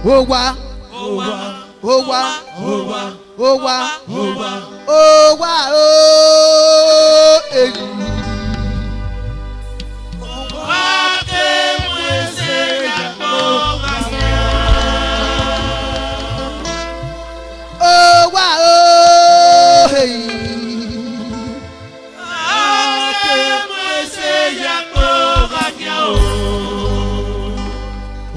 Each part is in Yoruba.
Owa, Owa, Owa, Owa, Owa, Owa, Owa, oh, eh. Owa, oh, hey.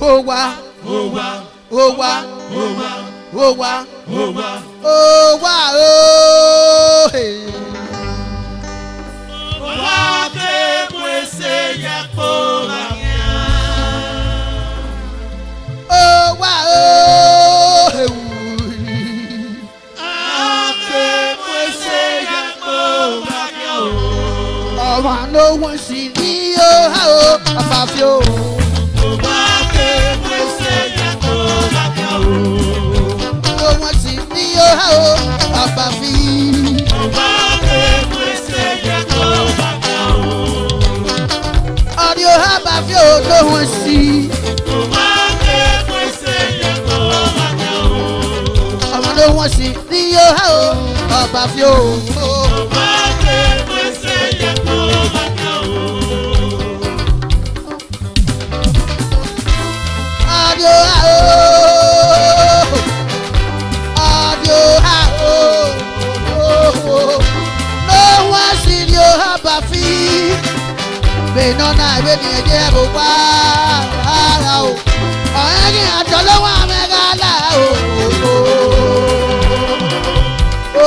Owa, Owa, Owa, Owa, Owa, Owa, Owa, oh, hey. Owa, oh, hey. Ọmọ ló wọ́n sì ní yóò bàbá fi ó. Ló wọ́n sì ní yóò bàbá fi. Ọdí ó bàbá fi ó ló wọ́n sì. Ọmọ ló wọ́n sì ní yóò bàbá fi ó. Nona ebe ni eje bo pa ara o oyin atolowo amegala o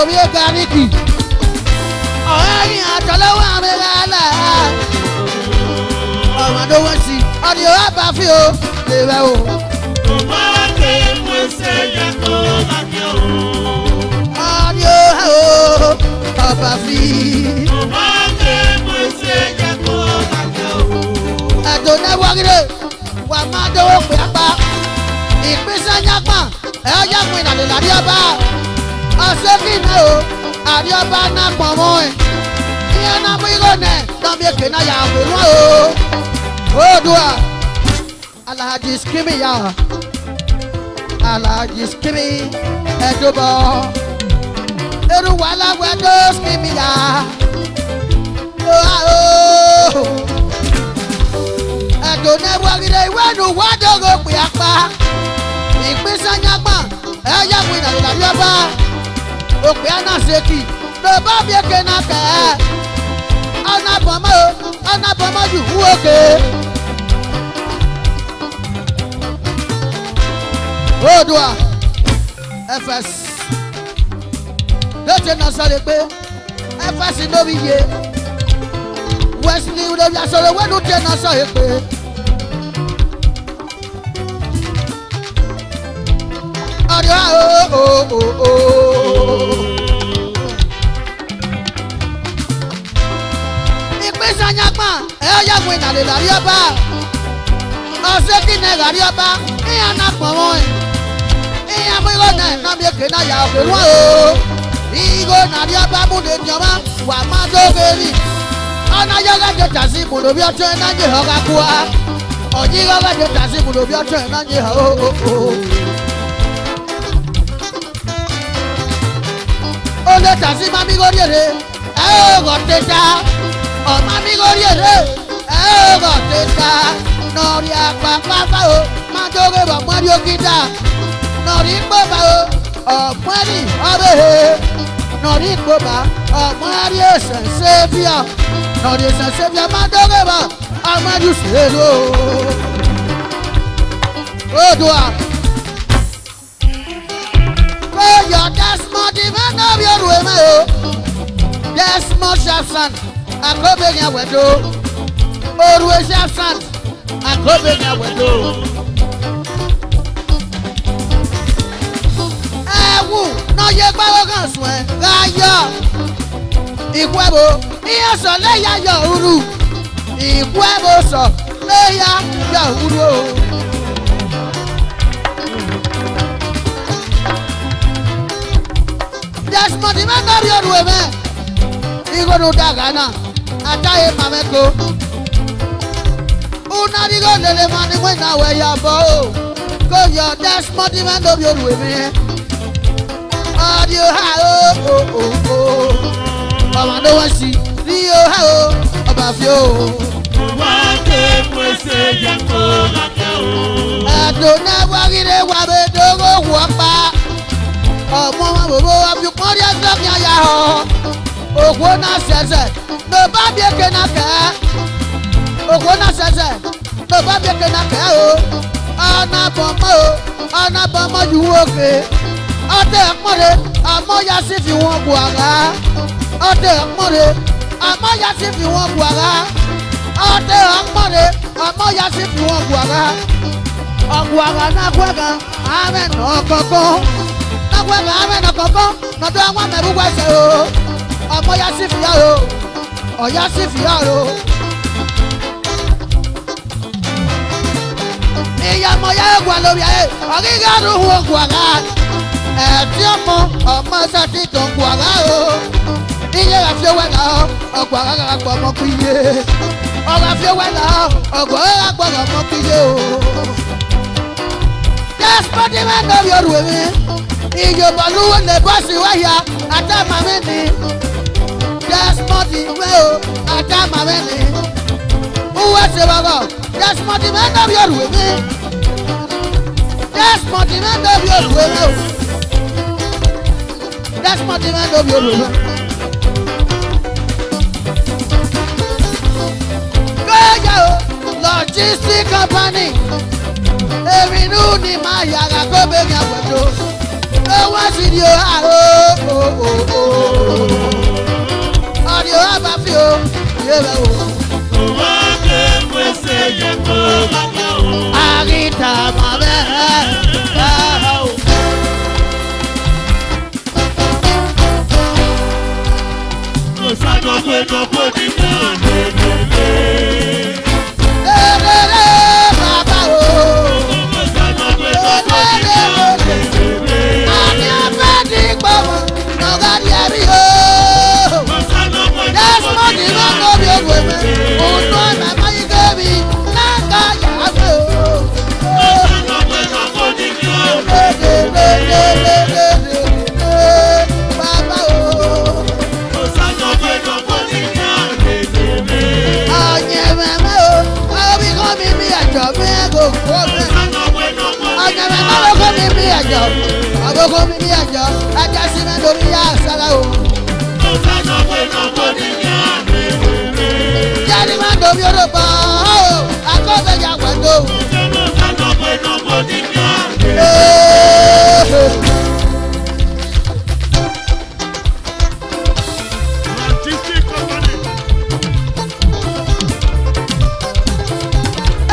obi gariki oyin atolowo amegala ọmọ do wọ́n sí odi o ba fi o le be o odi o ba fi ẹ̀dùn náà wọ́gídé wà máa dówó pè apá ìpínsẹ́ yápà ẹ̀ ọ́ yàgùn ìdàlẹ̀ làdí ọba ọ̀sẹ̀ kí náà o àdí ọba náà pọ̀ mọ́ ẹ̀ ìyẹn náà mú irọ́ nẹ̀ lọ́mí èké náà yà wò wọ́n o Oòduà Alhaji Skimmy yà Alhaji Skimmy ẹ̀dùbọ̀ eru wàhálà wẹ́dọ̀ Skimmy yà ẹ̀dùn náà wọ́gídé ìwẹ́nu wádọ́gọ́ pè apá ìpínsẹ́ yápà ẹ̀ yàgùn ìdàlẹ̀ làdí ọba òpè ànàṣekì ló bá bí èké náà kẹ́ ẹ̀ ọ̀nà bọ̀mọ́ jù wú òkè. Oòduà FS lóde náà sọ̀rọ̀ pé FS lórí iye Wesley lórí asọ̀rọ̀ wẹ́nu tẹ̀ náà sọ̀rọ̀ pé. Ọ̀dọ̀ ìpínsẹ̀ yàgbà ẹ̀ yàgùn ìdàlẹ̀ làrí ọba ọ̀sẹ̀ kí nẹ̀ làrí ọba ìyá náà pọ̀ wọ́n ẹ̀ ìyá mú irọ́ náà nàbí èké náà yà òkè wọ́n o ìgò nàrí ọba múlẹ̀ ní ọba wà má dóge rí ọ̀nà yọ̀gá jẹ tàṣí ìbùdó bí ọtún ẹ̀ náà ń yẹ ọ̀gá kú wa ọ̀jì yọ̀gá jẹ tàṣí ìbùdó bí ọtún ẹ̀ náà ń yẹ ọ̀gá. Olè tàṣí mami górí èrè ẹ̀ ọ̀gọ̀ tẹ̀ta ọ̀ mami górí èrè ẹ̀ ọ̀gọ̀ tẹ̀ta nọ̀rí àpapàpà o máa dóge bọ̀ mọ́rí òkìtà nọ̀rí gbọ́bà o ọ̀pọ̀nì ọ̀bẹ̀hẹ̀ nọ̀rí gbọ́bà ọ̀pọ̀nì ẹ̀sẹ̀ ṣẹ́fíà nọ̀rí ẹ̀sẹ̀ ṣẹ́fíà máa dóge bọ̀ ọmọdé ṣèlú Oòduà. Your Desmond even of your women, Desmond Shafsan, I go beg your window. Always Shafsan, I go beg your window. No, you're going to swear. Raya, Iquebo, yes, a layer your uru. Iquebo, so layer your uru. Desmond even of your women. You go to Dagana, Ataye Mameko. Unadigo, the money when I wear your bow. Go your Desmond man of your women. Audio oh. Mama no one see. Rio how about you. I don't know what it is. What we do go walk back. Oh, mama, we go up. You put your stuff in your house. Oh, go na says it. No baby can not care. Oh, go na says it. No baby can not care. Oh, na bomba, you okay? Oh, take money. I'm more as if you want guaga. Oh, take money. I'm more as if you want guaga. Oh, take money. I'm more as if you want guaga. Oh, guaga na guaga. Amen. No coco. Na guaga. Amen. No coco. No don't want me to go say. I'm more as if you are. Oh, yes if you are. Iya moya gwa lórí ayé. Ogiga ru wo guaga. Ti ọmọ sati tó guaga o. Iye la fi we la o guaga ga gbo mo piye. O la fi we la o guaga gbo mo piye o. Desmond man no your we. Iyo balu le bosi wa ya ata mame ni. Desmond we o ata mame ni. Uwe se baba. Desmond man no your we. Desmond man no your we. Desmond man no your we. Logistic company. Every new ni my yaga go be mi agbedo. No one see you Audio abafio. Yeba o. Agita mabe. Agogo mi ni ajo, aja si na lórí ya sara o. Yari ma do mi oroba o, akobe ya gbado.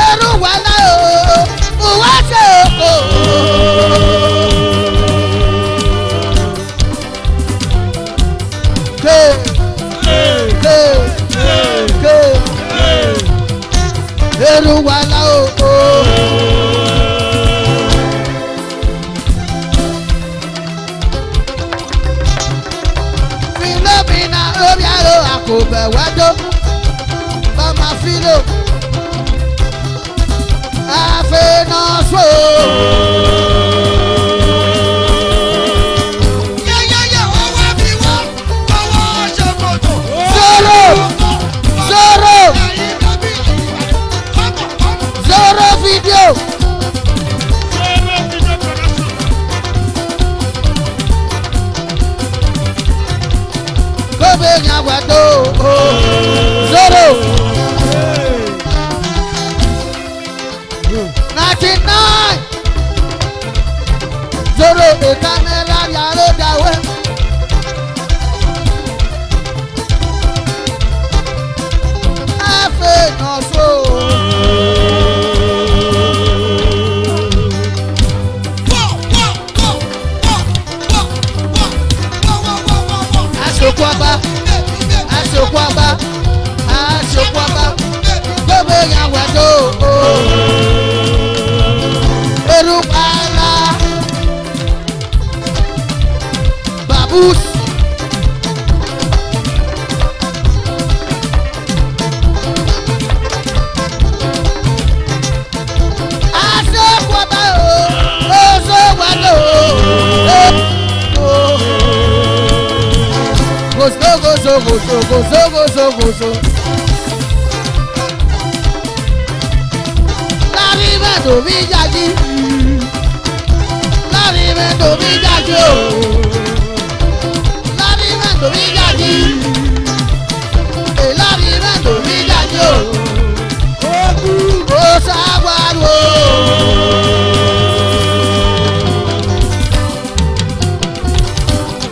Eru wala o, uwa se o. Eru wala o. Philomena obiaro akobe wado. Mama Philo. Afe no so. Video. Go big Aguado. Zoro. 99. Zoro the camera yaro dawe. Afe no so. Asokwaba, gbogbo ìyàwó ẹ̀dọ́. Erupala, babus. Asokwaba o. gozo. Lárímẹ̀dò mi jáde. Lárímẹ̀dò mi jáde o. Lárímẹ̀dò mi jáde. Lárímẹ̀dò mi jáde o. Ó sáwárò.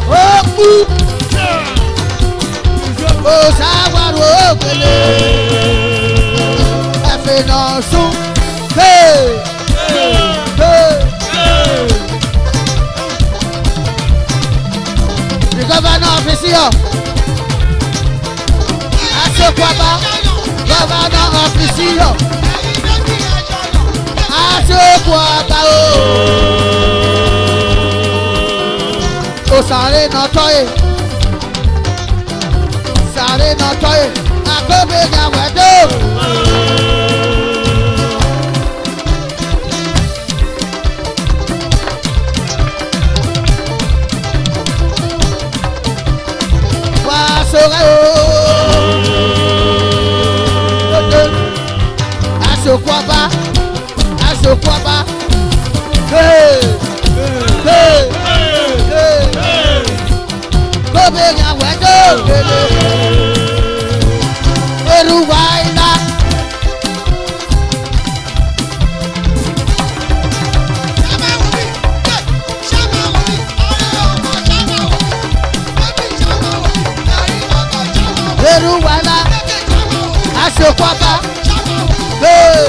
Ó kú. Ó sáwárò òkèlè. Ẹ̀fẹ̀ náà sún. Hey! The governor of Isio. Asokwaba. Governor of Isio. Asokwaba o. Osare na toye. Sare na toye. Akobe na wedo. Asokwaba, hey, hey, hey, Kobe ya wedo kele, Eruwaila, Eruwaila, Asokwaba, hey.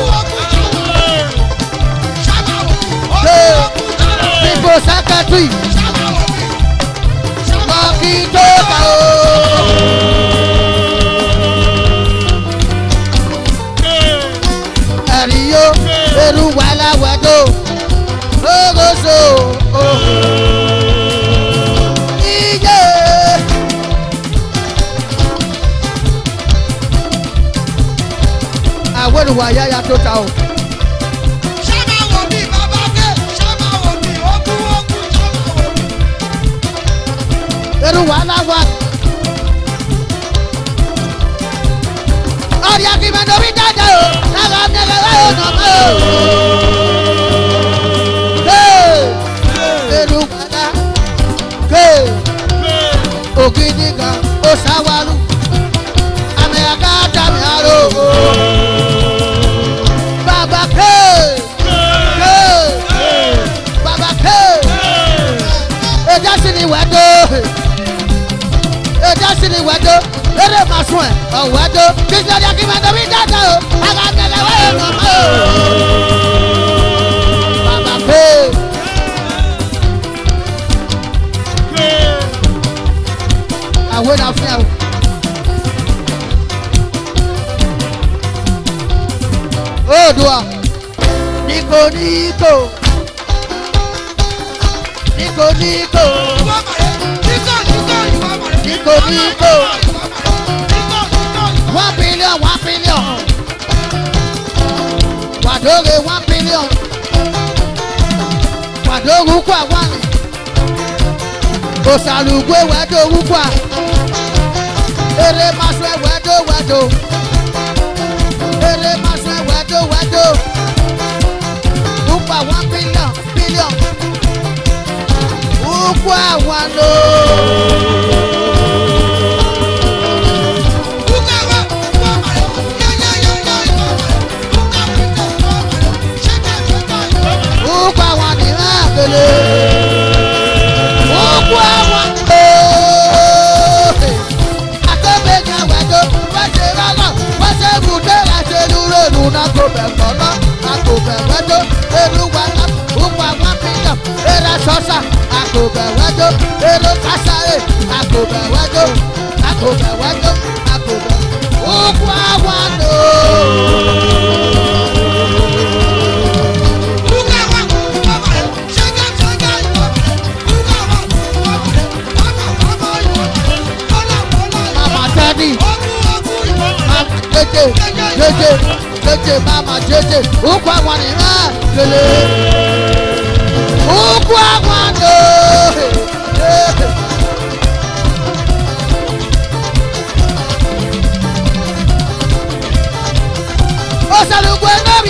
People secretary, Makito Kao, Ariyo, Eruwala Wado, Ogoso, Iye, Aweruwa Yaya Totao. Eruwala wa. Ọ̀rẹ́ akímẹ́ndò mi dájà o, lára mi ẹ̀rọ ọ̀nà mọ́ o. Eruwala, ògidì kan, ó sáwárù, àmì àká dàmì àrò. Bàbá Bàbá ẹja sì ni wẹ́dọ̀. Ẹja sì ni wẹ́dọ̀. Eré máa sún ẹ̀ ọ̀wẹ́dọ̀. Kìsì ọ̀dẹ̀ kí máa dọ̀bí dáadáa o. Àgbà tẹ̀lé wáyé mọ̀mọ́ o. Bàbá pé. Àwọn náà fún yàrá. Oòdùà. Níko. Níko. $1 billion. Wadoge $1 billion. Wadogu kwa wani. Osalugwe wadogu kwa. Ere maswe wado. Ere maswe wado. Ukwa $1 billion. Ukwa wano. Ukwa wani akele. Ukwa wano. Akobe nya wado. Wase rala. Wase bude. Wase luro nuna kobe kola. Akobe wado. Eruwala. Ukwa $1 billion. Era sosa. Akobe wado. Ero kasare. Akobe wado. Ukwa wano. Mama Teddy. Jeje, mama jeje. Ukwa wani ha kele. Ukwa wano.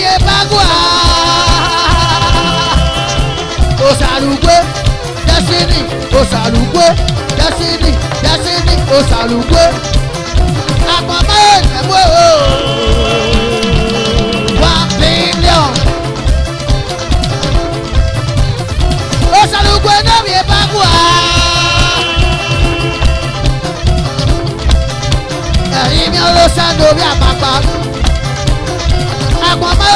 ye bagua. Osalugwe, destiny, Osalugwe, destiny, destiny, Osalugwe. Agbama ẹ̀mọ́ 1 billion. Osalugwe náà yẹ bagua. Ẹ̀yin mi ọlọ́sàn lórí àpapà. Agbama